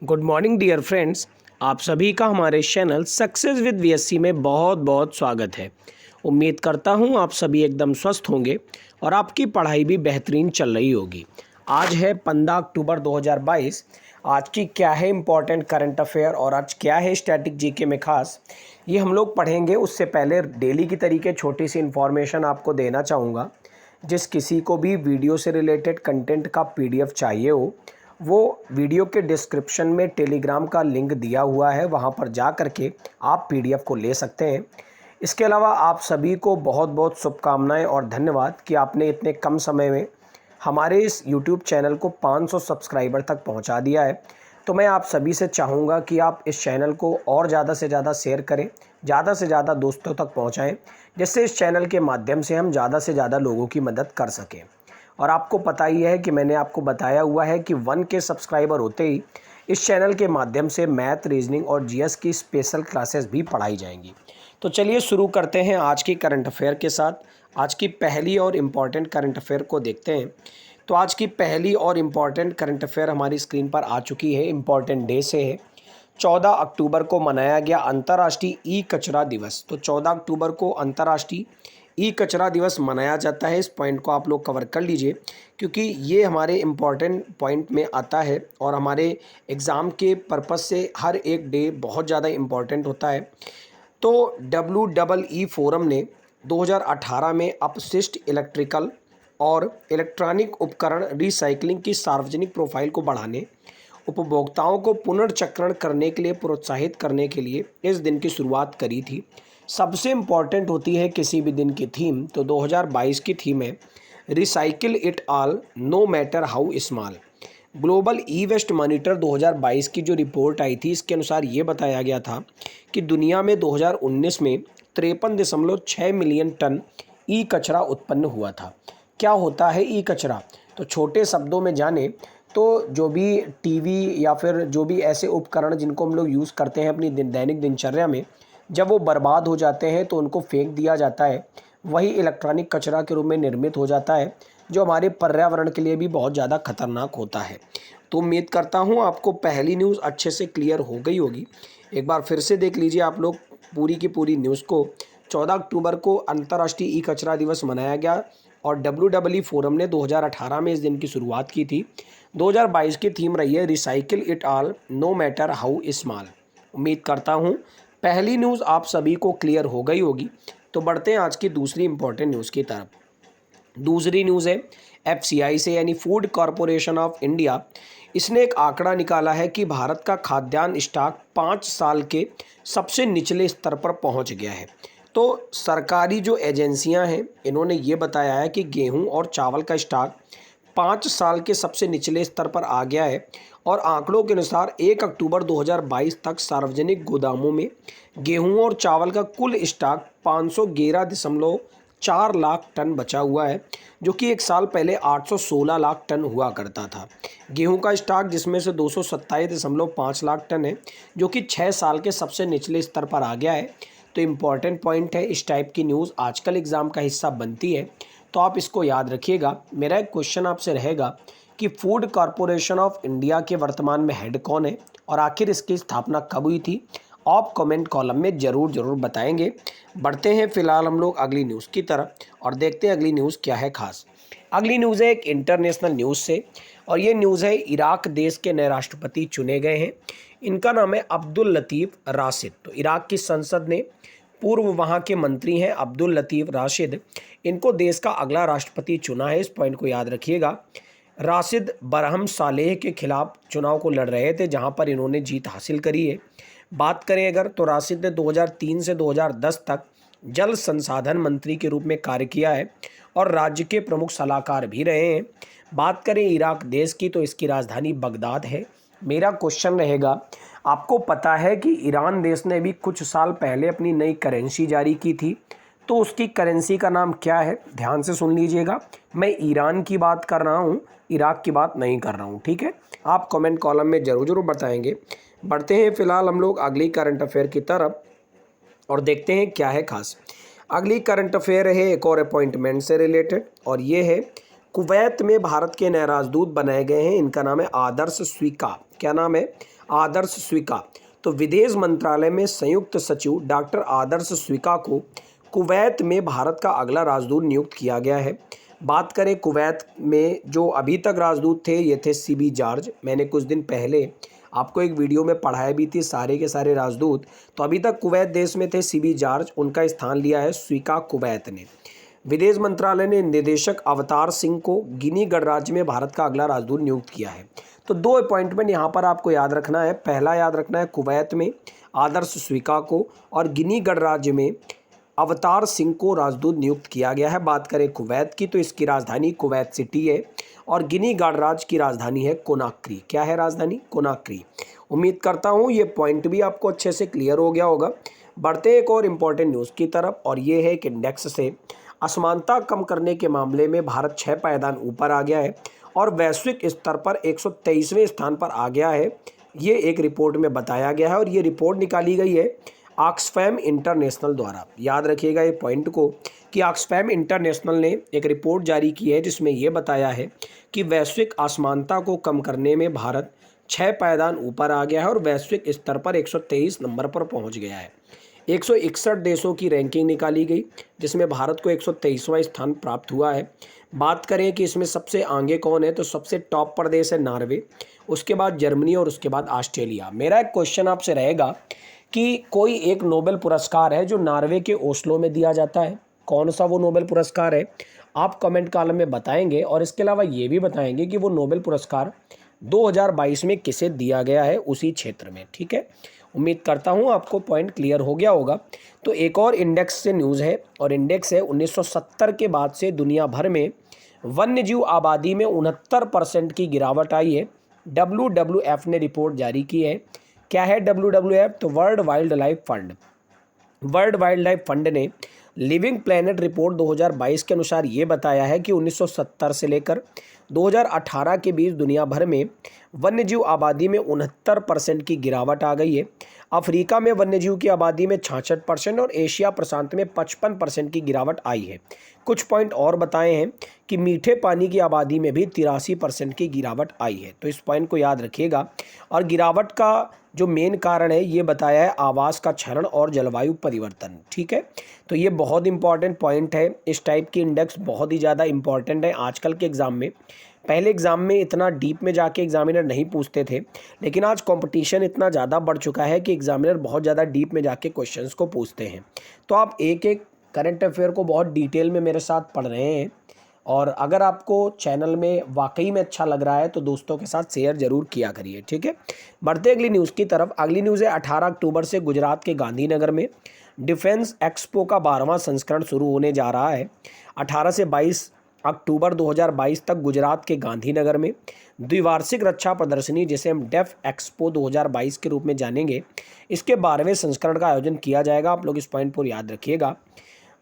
Good morning dear friends. आप सभी का हमारे चैनल सक्सेस विद वीएससी में बहुत बहुत स्वागत है। उम्मीद करता हूं आप सभी एकदम स्वस्थ होंगे और आपकी पढ़ाई भी बेहतरीन चल रही होगी। आज है 15 अक्टूबर 2022। आज की क्या है इम्पॉर्टेंट करंट अफेयर और आज क्या है स्टैटिक जीके में खास, ये हम लोग पढ़ेंगे। उससे पहले डेली की तरीके छोटी सी इन्फॉर्मेशन आपको देना चाहूँगा। जिस किसी को भी वीडियो से रिलेटेड कंटेंट का पीडीएफ चाहिए हो, वो वीडियो के डिस्क्रिप्शन में टेलीग्राम का लिंक दिया हुआ है, वहाँ पर जा कर के आप पीडीएफ को ले सकते हैं। इसके अलावा आप सभी को बहुत बहुत शुभकामनाएं और धन्यवाद कि आपने इतने कम समय में हमारे इस यूट्यूब चैनल को 500 सब्सक्राइबर तक पहुंचा दिया है। तो मैं आप सभी से चाहूँगा कि आप इस चैनल को और ज़्यादा से ज़्यादा शेयर करें, ज़्यादा से ज़्यादा दोस्तों तक पहुँचाएँ, जिससे इस चैनल के माध्यम से हम ज़्यादा से ज़्यादा लोगों की मदद कर सकें। और आपको पता ही है कि मैंने आपको बताया हुआ है कि 1K सब्सक्राइबर होते ही इस चैनल के माध्यम से मैथ, रीजनिंग और जीएस की स्पेशल क्लासेस भी पढ़ाई जाएंगी। तो चलिए शुरू करते हैं आज की करंट अफेयर के साथ। आज की पहली और इम्पॉर्टेंट करंट अफेयर को देखते हैं। तो आज की पहली और इम्पॉर्टेंट करंट अफेयर हमारी स्क्रीन पर आ चुकी है। इम्पॉर्टेंट डे से है। 14 अक्टूबर को मनाया गया अंतर्राष्ट्रीय ई कचरा दिवस। तो 14 अक्टूबर को अंतर्राष्ट्रीय ई कचरा दिवस मनाया जाता है। इस पॉइंट को आप लोग कवर कर लीजिए, क्योंकि ये हमारे इम्पॉर्टेंट पॉइंट में आता है और हमारे एग्ज़ाम के पर्पस से हर एक डे बहुत ज़्यादा इम्पॉर्टेंट होता है। तो WEE फोरम ने 2018 में अपशिष्ट इलेक्ट्रिकल और इलेक्ट्रॉनिक उपकरण रिसाइकलिंग की सार्वजनिक प्रोफाइल को बढ़ाने, उपभोक्ताओं को पुनर्चक्रण करने के लिए प्रोत्साहित करने के लिए इस दिन की शुरुआत करी थी। सबसे इम्पॉर्टेंट होती है किसी भी दिन की थीम, तो 2022 की थीम है recycle it all no matter how small. Global e waste monitor 2022 की जो रिपोर्ट आई थी, इसके अनुसार ये बताया गया था कि दुनिया में 2019 में 53.6 मिलियन टन ई कचरा उत्पन्न हुआ था। क्या होता है ई कचरा? तो छोटे शब्दों में जाने तो जो भी टीवी या फिर जो भी ऐसे उपकरण जिनको हम लोग यूज़ करते हैं अपनी दैनिक दिनचर्या में, जब वो बर्बाद हो जाते हैं तो उनको फेंक दिया जाता है। वही इलेक्ट्रॉनिक कचरा के रूप में निर्मित हो जाता है, जो हमारे पर्यावरण के लिए भी बहुत ज़्यादा खतरनाक होता है। तो उम्मीद करता हूँ आपको पहली न्यूज़ अच्छे से क्लियर हो गई होगी। एक बार फिर से देख लीजिए आप लोग पूरी की पूरी न्यूज़ को। 14 अक्टूबर को अंतर्राष्ट्रीय ई कचरा दिवस मनाया गया और WEE फोरम ने 2018 में इस दिन की शुरुआत की थी। 2022 की थीम रही है recycle it all no matter how small. उम्मीद करता हूँ पहली न्यूज़ आप सभी को क्लियर हो गई होगी। तो बढ़ते हैं आज की दूसरी इंपॉर्टेंट न्यूज़ की तरफ। दूसरी न्यूज़ है FCI से, यानी फूड कॉरपोरेशन ऑफ इंडिया। इसने एक आंकड़ा निकाला है कि भारत का खाद्यान्न स्टॉक 5 साल के सबसे निचले स्तर पर पहुंच गया है। तो सरकारी जो एजेंसियां हैं, इन्होंने ये बताया है कि गेहूं और चावल का स्टॉक 5 साल के सबसे निचले स्तर पर आ गया है। और आंकड़ों के अनुसार 1 अक्टूबर 2022 तक सार्वजनिक गोदामों में गेहूं और चावल का कुल स्टॉक 511.4 लाख टन बचा हुआ है, जो कि एक साल पहले 816 लाख टन हुआ करता था। गेहूं का स्टॉक जिसमें से 227.5 लाख टन है, जो कि 6 साल के सबसे निचले स्तर पर आ गया है। तो इम्पॉर्टेंट पॉइंट है, इस टाइप की न्यूज़ आजकल एग्ज़ाम का हिस्सा बनती है, तो आप इसको याद रखिएगा। मेरा एक क्वेश्चन आपसे रहेगा कि फूड कॉरपोरेशन ऑफ इंडिया के वर्तमान में हेड कौन है और आखिर इसकी स्थापना कब हुई थी? आप कमेंट कॉलम में ज़रूर बताएंगे। बढ़ते हैं फिलहाल हम लोग अगली न्यूज़ की तरफ और देखते हैं अगली न्यूज़ क्या है खास। अगली न्यूज़ है एक इंटरनेशनल न्यूज़ से, और ये न्यूज़ है इराक देश के नए राष्ट्रपति चुने गए हैं। इनका नाम है अब्दुल लतीफ़ राशिद। तो इराक की संसद ने पूर्व वहाँ के मंत्री हैं अब्दुल लतीफ़ राशिद, इनको देश का अगला राष्ट्रपति चुना है। इस पॉइंट को याद रखिएगा। राशिद बरहम सालेह के खिलाफ चुनाव को लड़ रहे थे, जहां पर इन्होंने जीत हासिल करी है। बात करें अगर, तो राशिद ने 2003 से 2010 तक जल संसाधन मंत्री के रूप में कार्य किया है और राज्य के प्रमुख सलाहकार भी रहे हैं। बात करें इराक देश की, तो इसकी राजधानी बगदाद है। मेरा क्वेश्चन रहेगा, आपको पता है कि ईरान देश ने भी कुछ साल पहले अपनी नई करेंसी जारी की थी, तो उसकी करेंसी का नाम क्या है? ध्यान से सुन लीजिएगा, मैं ईरान की बात कर रहा हूँ, इराक की बात नहीं कर रहा हूँ, ठीक है? आप कमेंट कॉलम में ज़रूर बताएंगे। बढ़ते हैं फिलहाल हम लोग अगली करंट अफेयर की तरफ और देखते हैं क्या है खास। अगली करंट अफेयर है एक और अपॉइंटमेंट से रिलेटेड, और ये है कुवैत में भारत के नए राजदूत बनाए गए हैं। इनका नाम है आदर्श स्वीका। क्या नाम है? आदर्श स्वीका। तो विदेश मंत्रालय में संयुक्त सचिव डॉक्टर आदर्श स्वीका को कुवैत में भारत का अगला राजदूत नियुक्त किया गया है। बात करें कुवैत में जो अभी तक राजदूत थे, ये थे सीबी जॉर्ज। मैंने कुछ दिन पहले आपको एक वीडियो में पढ़ाया भी थी सारे के सारे राजदूत। तो अभी तक कुवैत देश में थे सीबी जॉर्ज, उनका स्थान लिया है स्वीका कुवैत ने। विदेश मंत्रालय ने निदेशक अवतार सिंह को गिनी गणराज्य में भारत का अगला राजदूत नियुक्त किया है। तो 2 अपॉइंटमेंट यहाँ पर आपको याद रखना है। पहला याद रखना है कुवैत में आदर्श स्वीका को, और गिनी गणराज्य में अवतार सिंह को राजदूत नियुक्त किया गया है। बात करें कुवैत की तो इसकी राजधानी कुवैत सिटी है और गिनी गणराज्य की राजधानी है कोनाक्री। क्या है राजधानी? कोनाक्री। उम्मीद करता हूँ ये पॉइंट भी आपको अच्छे से क्लियर हो गया होगा। बढ़ते हैं एक और इम्पॉर्टेंट न्यूज़ की तरफ, और ये है कि इंडेक्स से असमानता कम करने के मामले में भारत 6 पायदान ऊपर आ गया है और वैश्विक स्तर पर 123वें स्थान पर आ गया है। ये एक रिपोर्ट में बताया गया है और ये रिपोर्ट निकाली गई है ऑक्सफैम इंटरनेशनल द्वारा। याद रखिएगा ये पॉइंट को कि ऑक्सफैम इंटरनेशनल ने एक रिपोर्ट जारी की है जिसमें ये बताया है कि वैश्विक असमानता को कम करने में भारत 6 पायदान ऊपर आ गया है और वैश्विक स्तर पर 123 नंबर पर पहुंच गया है। 161 देशों की रैंकिंग निकाली गई जिसमें भारत को 123वां स्थान प्राप्त हुआ है। बात करें कि इसमें सबसे आगे कौन है, तो सबसे टॉप पर देश है नॉर्वे, उसके बाद जर्मनी और उसके बाद ऑस्ट्रेलिया। मेरा एक क्वेश्चन आपसे रहेगा कि कोई एक नोबेल पुरस्कार है जो नॉर्वे के ओस्लो में दिया जाता है, कौन सा वो नोबेल पुरस्कार है? आप कमेंट कॉलम में बताएंगे और इसके अलावा ये भी बताएंगे कि वो नोबेल पुरस्कार 2022 में किसे दिया गया है उसी क्षेत्र में। ठीक है, उम्मीद करता हूँ आपको पॉइंट क्लियर हो गया होगा। तो एक और इंडेक्स से न्यूज़ है और इंडेक्स है 1970 के बाद से दुनिया भर में वन्यजीव आबादी में 69% की गिरावट आई है। WWF ने रिपोर्ट जारी की है। क्या है WWF? तो world wild life fund. World wild life fund ने लिविंग प्लेनेट रिपोर्ट 2022 के अनुसार ये बताया है कि 1970 से लेकर 2018 के बीच दुनिया भर में वन्यजीव आबादी में 69% की गिरावट आ गई है। अफ्रीका में वन्यजीव की आबादी में 66% और एशिया प्रशांत में 55% की गिरावट आई है। कुछ पॉइंट और बताए हैं कि मीठे पानी की आबादी में भी 83% की गिरावट आई है। तो इस पॉइंट को याद रखिएगा। और गिरावट का जो मेन कारण है ये बताया है आवास का क्षरण और जलवायु परिवर्तन। ठीक है, तो ये बहुत इंपॉर्टेंट पॉइंट है। इस टाइप की इंडेक्स बहुत ही ज़्यादा इंपॉर्टेंट है आजकल के एग्ज़ाम में। पहले एग्ज़ाम में इतना डीप में जाके एग्जामिनर नहीं पूछते थे, लेकिन आज कंपटीशन इतना ज़्यादा बढ़ चुका है कि एग्जामिनर बहुत ज़्यादा डीप में जाके क्वेश्चंस को पूछते हैं। तो आप एक एक करंट अफेयर को बहुत डिटेल में मेरे साथ पढ़ रहे हैं, और अगर आपको चैनल में वाकई में अच्छा लग रहा है तो दोस्तों के साथ शेयर जरूर किया करिए। ठीक है, बढ़ते अगली न्यूज़ की तरफ। अगली न्यूज़ है 18 अक्टूबर से गुजरात के गांधीनगर में डिफेंस एक्सपो का 12वां संस्करण शुरू होने जा रहा है। 18 से 22 अक्टूबर 2022 तक गुजरात के गांधीनगर में द्विवार्षिक रक्षा प्रदर्शनी, जिसे हम डेफ एक्सपो 2022 के रूप में जानेंगे, इसके 12वें संस्करण का आयोजन किया जाएगा। आप लोग इस पॉइंट पर याद रखिएगा।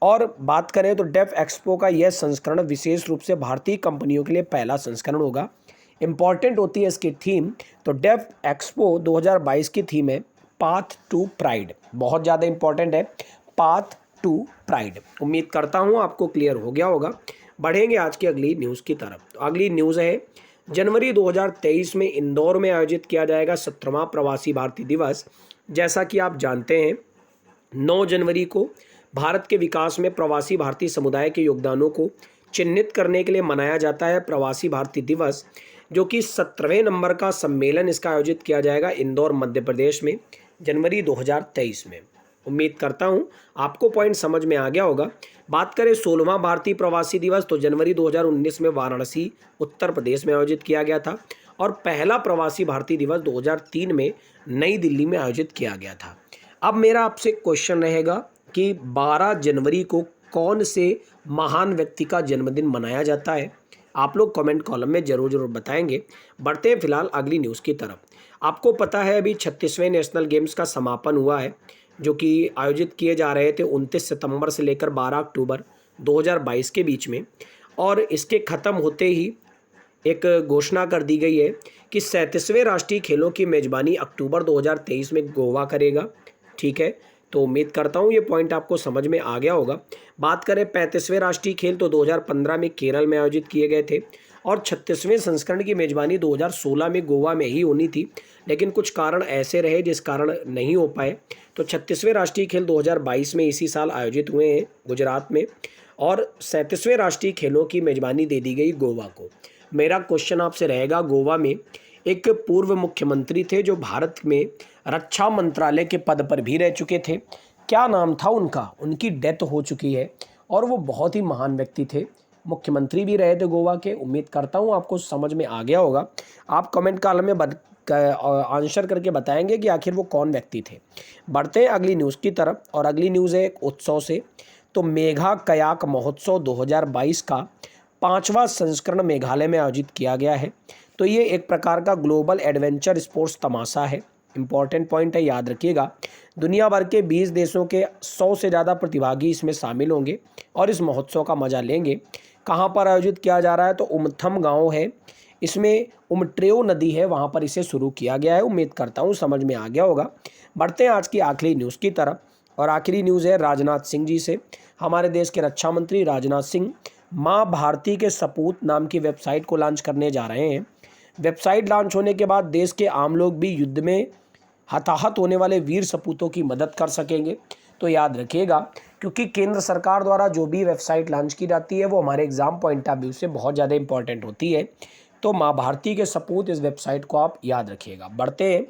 और बात करें तो डेफ एक्सपो का यह संस्करण विशेष रूप से भारतीय कंपनियों के लिए पहला संस्करण होगा। इम्पॉर्टेंट होती है इसकी थीम। तो डेफ एक्सपो 2022 की थीम है पाथ टू प्राइड। बहुत ज़्यादा इंपॉर्टेंट है, पाथ टू प्राइड। उम्मीद करता हूँ आपको क्लियर हो गया होगा। बढ़ेंगे आज की अगली न्यूज़ की तरफ। तो अगली न्यूज़ है जनवरी 2023 में इंदौर में आयोजित किया जाएगा 17वां प्रवासी भारतीय दिवस। जैसा कि आप जानते हैं 9 जनवरी को भारत के विकास में प्रवासी भारतीय समुदाय के योगदानों को चिन्हित करने के लिए मनाया जाता है प्रवासी भारतीय दिवस, जो कि 17वें नंबर का सम्मेलन इसका आयोजित किया जाएगा इंदौर मध्य प्रदेश में जनवरी 2023 में। उम्मीद करता हूं आपको पॉइंट समझ में आ गया होगा। बात करें 16वां भारतीय प्रवासी दिवस, तो जनवरी 2019 में वाराणसी उत्तर प्रदेश में आयोजित किया गया था, और पहला प्रवासी भारतीय दिवस 2003 में नई दिल्ली में आयोजित किया गया था। अब मेरा आपसे क्वेश्चन रहेगा कि 12 जनवरी को कौन से महान व्यक्ति का जन्मदिन मनाया जाता है? आप लोग कमेंट कॉलम में जरूर बताएंगे। बढ़ते हैं फिलहाल अगली न्यूज़ की तरफ। आपको पता है अभी 36वें नेशनल गेम्स का समापन हुआ है, जो कि आयोजित किए जा रहे थे 29 सितंबर से लेकर 12 अक्टूबर 2022 के बीच में, और इसके ख़त्म होते ही एक घोषणा कर दी गई है कि 37वें राष्ट्रीय खेलों की मेज़बानी अक्टूबर 2023 में गोवा करेगा। ठीक है, तो उम्मीद करता हूँ ये पॉइंट आपको समझ में आ गया होगा। बात करें 35वें राष्ट्रीय खेल तो 2015 में केरल में आयोजित किए गए थे और 36वें संस्करण की मेजबानी 2016 में गोवा में ही होनी थी, लेकिन कुछ कारण ऐसे रहे जिस कारण नहीं हो पाए। तो 36वें राष्ट्रीय खेल 2022 में इसी साल आयोजित हुए हैं गुजरात में और 37वें राष्ट्रीय खेलों की मेजबानी दे दी गई गोवा को। मेरा क्वेश्चन आपसे रहेगा, गोवा में एक पूर्व मुख्यमंत्री थे जो भारत में रक्षा मंत्रालय के पद पर भी रह चुके थे। क्या नाम था उनका? उनकी डेथ हो चुकी है और वो बहुत ही महान व्यक्ति थे, मुख्यमंत्री भी रहे थे गोवा के। उम्मीद करता हूँ आपको समझ में आ गया होगा। आप कमेंट कॉलम में आंसर करके बताएंगे कि आखिर वो कौन व्यक्ति थे। बढ़ते हैं अगली न्यूज़ की तरफ और अगली न्यूज़ है एक उत्सव से। तो मेघा कयाक महोत्सव 2022 का 5वां संस्करण मेघालय में आयोजित किया गया है। तो ये एक प्रकार का ग्लोबल एडवेंचर स्पोर्ट्स तमाशा है। इंपॉर्टेंट पॉइंट है, याद रखिएगा। दुनिया भर के 20 देशों के 100 से ज़्यादा प्रतिभागी इसमें शामिल होंगे और इस महोत्सव का मजा लेंगे। कहाँ पर आयोजित किया जा रहा है? तो उमथम गांव है, इसमें उमट्रेओ नदी है, वहाँ पर इसे शुरू किया गया है। उम्मीद करता हूँ समझ में आ गया होगा। बढ़ते हैं आज की आखिरी न्यूज़ की तरफ और आखिरी न्यूज़ है राजनाथ सिंह जी से। हमारे देश के रक्षा मंत्री राजनाथ सिंह माँ भारती के सपूत नाम की वेबसाइट को लॉन्च करने जा रहे हैं। वेबसाइट लॉन्च होने के बाद देश के आम लोग भी युद्ध में हताहत होने वाले वीर सपूतों की मदद कर सकेंगे। तो याद रखिएगा, क्योंकि केंद्र सरकार द्वारा जो भी वेबसाइट लॉन्च की जाती है वो हमारे एग्जाम पॉइंट ऑफ व्यू से बहुत ज़्यादा इंपॉर्टेंट होती है। तो माँ भारती के सपूत, इस वेबसाइट को आप याद रखिएगा। बढ़ते हैं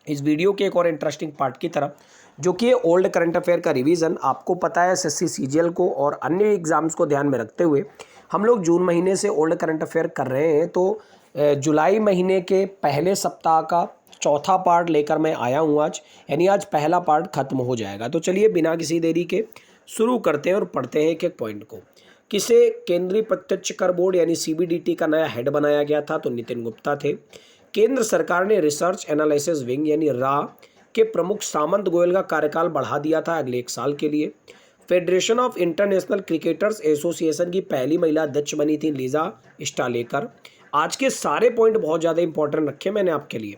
इस वीडियो के एक और इंटरेस्टिंग पार्ट की तरफ, जो कि ओल्ड करंट अफेयर का रिवीजन। आपको पता है एसएससी सीजीएल को और अन्य एग्जाम्स को ध्यान में रखते हुए हम लोग जून महीने से ओल्ड करंट अफेयर कर रहे हैं। तो जुलाई महीने के पहले सप्ताह का चौथा पार्ट लेकर मैं आया हूँ आज, यानी आज पहला पार्ट खत्म हो जाएगा। तो चलिए बिना किसी देरी के शुरू करते हैं और पढ़ते हैं एक एक पॉइंट को। किसे केंद्रीय प्रत्यक्ष कर बोर्ड यानी सीबीडीटी का नया हेड बनाया गया था? तो नितिन गुप्ता थे। केंद्र सरकार ने रिसर्च एनालिसिस विंग यानी रा के प्रमुख सामंत गोयल का कार्यकाल बढ़ा दिया था अगले 1 साल के लिए। Federation of international cricketers association की पहली महिला अध्यक्ष बनी थी लीजा स्टालेकर। आज के सारे पॉइंट बहुत ज़्यादा इंपॉर्टेंट रखे मैंने आपके लिए।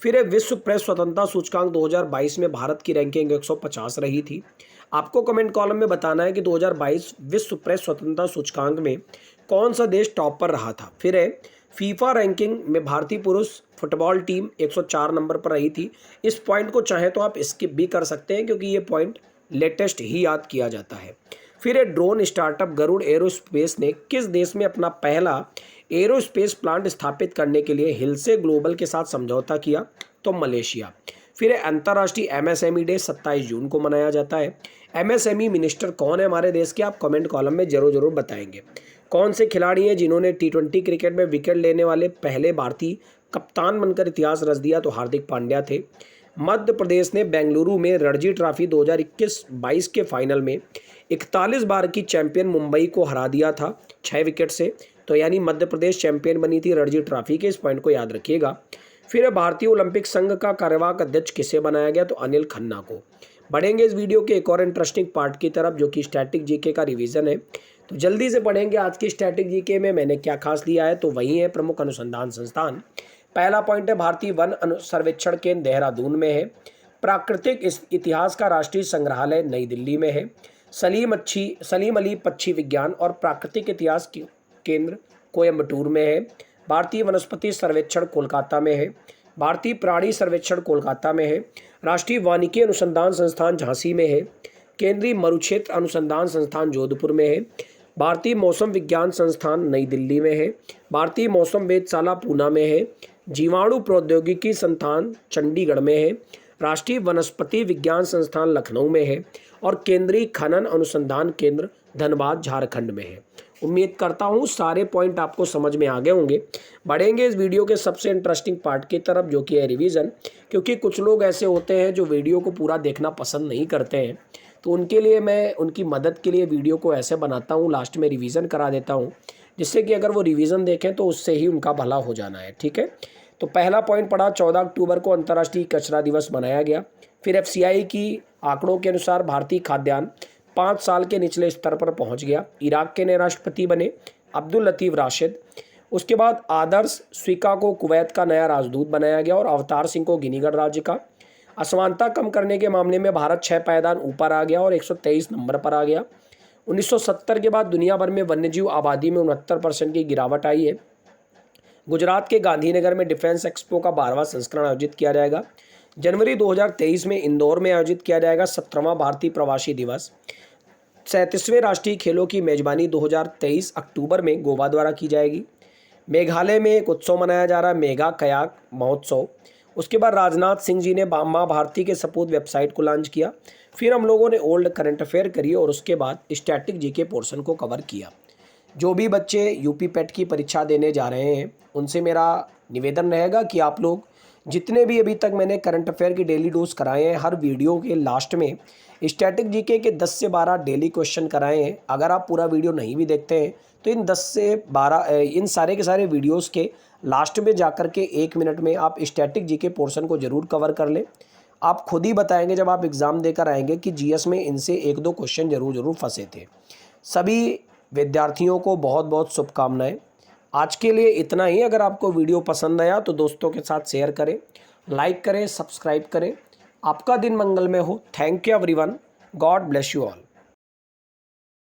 फिर है विश्व प्रेस स्वतंत्रता सूचकांक 2022 में भारत की रैंकिंग 150 रही थी। आपको कमेंट कॉलम में बताना है कि 2022 विश्व प्रेस स्वतंत्रता सूचकांक में कौन सा देश टॉप पर रहा था। फिर है फीफा रैंकिंग में भारतीय पुरुष फुटबॉल टीम 104 नंबर पर रही थी। इस पॉइंट को चाहे तो आप स्किप भी कर सकते हैं क्योंकि ये पॉइंट लेटेस्ट ही याद किया जाता है। फिर है ड्रोन स्टार्टअप गरुड़ एरोस्पेस ने किस देश में अपना पहला एरोस्पेस प्लांट स्थापित करने के लिए हिलसे ग्लोबल के साथ समझौता किया? तो मलेशिया। फिर है अंतर्राष्ट्रीय एमएसएमई डे 27 जून को मनाया जाता है। एमएसएमई मिनिस्टर कौन है हमारे देश के? आप कमेंट कॉलम में जरूर बताएंगे। कौन से खिलाड़ी हैं जिन्होंने टी20 क्रिकेट में विकेट लेने वाले पहले भारतीय कप्तान बनकर इतिहास रच दिया? तो हार्दिक पांड्या थे। मध्य प्रदेश ने बेंगलुरु में रणजी ट्रॉफी 2021-22 के फाइनल में 41 बार की चैंपियन मुंबई को हरा दिया था 6 विकेट से। तो यानी मध्य प्रदेश चैंपियन बनी थी रणजी ट्रॉफी के। इस पॉइंट को याद रखिएगा। फिर भारतीय ओलंपिक संघ का कार्यवाहक अध्यक्ष किसे बनाया गया? तो अनिल खन्ना को। बढ़ेंगे इस वीडियो के एक और इंटरेस्टिंग पार्ट की तरफ, जो कि स्टैटिक जीके का रिवीजन है। तो जल्दी से पढ़ेंगे आज की स्टैटिक जीके में मैंने क्या खास लिया है। तो वही है प्रमुख अनुसंधान संस्थान। पहला पॉइंट है भारतीय वन सर्वेक्षण केंद्र देहरादून में है। प्राकृतिक इतिहास का राष्ट्रीय संग्रहालय नई दिल्ली में है। सलीम अली पक्षी विज्ञान और प्राकृतिक इतिहास केंद्र कोयम्बटूर में है। भारतीय वनस्पति सर्वेक्षण कोलकाता में है। भारतीय प्राणी सर्वेक्षण कोलकाता में है। राष्ट्रीय वानिकी अनुसंधान संस्थान झांसी में है। केंद्रीय मरुक्षेत्र अनुसंधान संस्थान जोधपुर में है। भारतीय मौसम विज्ञान संस्थान नई दिल्ली में है। भारतीय मौसम वेधशाला पूना में है। जीवाणु प्रौद्योगिकी संस्थान चंडीगढ़ में है। राष्ट्रीय वनस्पति विज्ञान संस्थान लखनऊ में है और केंद्रीय खनन अनुसंधान केंद्र धनबाद झारखंड में है। उम्मीद करता हूँ सारे पॉइंट आपको समझ में आ गए होंगे। बढ़ेंगे इस वीडियो के सबसे इंटरेस्टिंग पार्ट की तरफ, जो कि है रिवीजन। क्योंकि कुछ लोग ऐसे होते हैं जो वीडियो को पूरा देखना पसंद नहीं करते हैं, तो उनके लिए मैं उनकी मदद के लिए वीडियो को ऐसे बनाता हूँ, लास्ट में रिवीजन करा देता हूँ, जिससे कि अगर वो रिवीजन देखें तो उससे ही उनका भला हो जाना है। ठीक है, तो पहला पॉइंट पढ़ा, 14 अक्टूबर को अंतर्राष्ट्रीय कचरा दिवस मनाया गया। फिर एफसीआई की आंकड़ों के अनुसार भारतीय खाद्यान्न 5 साल के निचले स्तर पर पहुंच गया। इराक के नए राष्ट्रपति बने अब्दुल लतीफ़ राशिद। उसके बाद आदर्श स्विका को कुवैत का नया राजदूत बनाया गया और अवतार सिंह को गिनी गणराज्य का। असमानता कम करने के मामले में भारत 6 पायदान ऊपर आ गया और 123 नंबर पर आ गया। 1970 के बाद दुनिया भर में वन्यजीव आबादी में 69% की गिरावट आई है। गुजरात के गांधीनगर में डिफेंस एक्सपो का 12वां संस्करण आयोजित किया जाएगा। जनवरी 2023 में इंदौर में आयोजित किया जाएगा 17वां भारतीय प्रवासी दिवस। 37वें राष्ट्रीय खेलों की मेजबानी 2023 अक्टूबर में गोवा द्वारा की जाएगी। मेघालय में एक उत्सव मनाया जा रहा है, मेगा कयाक महोत्सव। उसके बाद राजनाथ सिंह जी ने माँ भारती के सपूत वेबसाइट को लॉन्च किया। फिर हम लोगों ने ओल्ड करंट अफेयर करी और उसके बाद स्टैटिक जीके पोर्शन को कवर किया। जो भी बच्चे यूपी पेट की परीक्षा देने जा रहे हैं उनसे मेरा निवेदन रहेगा कि आप लोग जितने भी अभी तक मैंने करंट अफेयर की डेली डोज कराए हैं, हर वीडियो के लास्ट में स्टैटिक जीके के 10 से 12 डेली क्वेश्चन कराए हैं। अगर आप पूरा वीडियो नहीं भी देखते हैं तो इन 10 से 12 इन सारे के सारे वीडियोस के लास्ट में जाकर के 1 मिनट में आप स्टैटिक जीके पोर्शन को ज़रूर कवर कर लें। आप खुद ही बताएंगे जब आप एग्ज़ाम देकर आएंगे कि जीएस में इनसे 1-2 क्वेश्चन ज़रूर फंसे थे। सभी विद्यार्थियों को बहुत बहुत शुभकामनाएं। आज के लिए इतना ही। अगर आपको वीडियो पसंद आया तो दोस्तों के साथ शेयर करें, लाइक करें, सब्सक्राइब करें। आपका दिन मंगलमय हो। Thank you everyone. God bless you all.